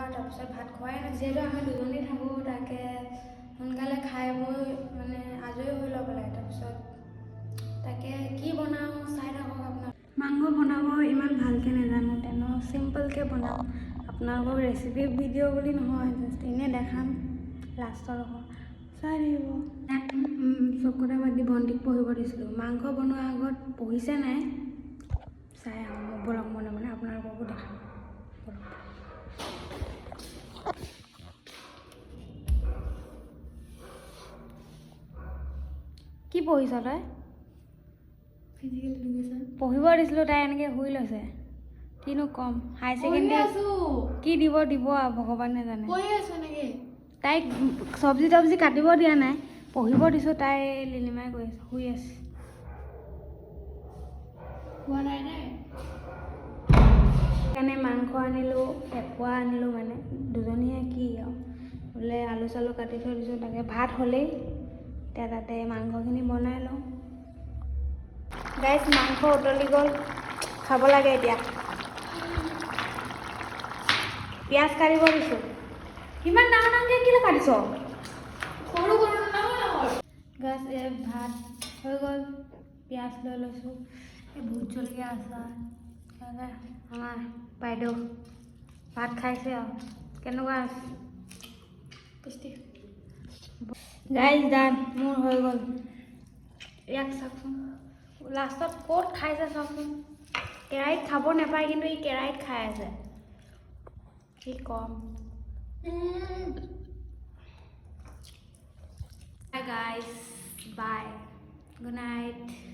তাৰপিছত ভাত খোৱাই নাই যিহেতু আমি দুজনী থাকোঁ তাকে সোনকালে খাই বৈ মানে আজৰি হৈ ল'ব লাগে তাৰপিছত তাকে কি বনাওঁ চাই থাকক আপোনাৰ মাংস বনাব ইমান ভালকৈ নাজানো তেনে চিম্পলকৈ বনাওঁ আপোনালোকক ৰেচিপি ভিডিঅ' বুলি নহয় জাষ্ট এনেই দেখাম লাষ্টৰ চাই থাকিব চব কথা বাদ দি ভণ্টিক পঢ়িব দিছিলোঁ মাংস বনোৱাৰ আগত পঢ়িছে নাই চাই আহোঁ বলক মনে মনে আপোনালোককো দেখাম কি পঢ়িছ তই ফিজিকেল এডুকেশ্যন পঢ়িব দিছিলোঁ তাই এনেকৈ শুই লৈছে কিনো কম হাই ছেকেণ্ডেৰী কি দিব আৰু ভগৱানে জানে তাইক চব্জি তব্জি কাটিব দিয়া নাই পঢ়িব দিছোঁ তাই লিলিমাই গৈ আছে শুই আছে সেইকাৰণে মাংস আনিলোঁ এপোৱা আনিলোঁ মানে দুজনীয়ে কি আৰু বোলে আলু চালু কাটি থৈ দিছোঁ তাকে ভাত হ'লেই এতিয়া তাতে মাংসখিনি বনাই লওঁ গাইছ মাংস উতলি গ'ল খাব লাগে এতিয়া পিঁয়াজ কাটিব দিছোঁ ইমান ডাঙৰ ডাঙৰকৈ কেলৈ কাটিছ সৰু গাছ ভাত হৈ গ'ল পিঁয়াজ লৈ লৈছোঁ এই ভোট জলকীয়া আচাৰ আমাৰ বাইদেউ ভাত খাইছে আৰু কেনেকুৱা আছে টেষ্টি গাইজ দান মোৰ হৈ গ'ল ইয়াক চাওকচোন লাষ্টত ক'ত খাইছে চাওকচোন কেৰাহীত খাব নাপায় কিন্তু ই কেৰাহীত খাই আছে কি কম Hi guys, bye. Good night.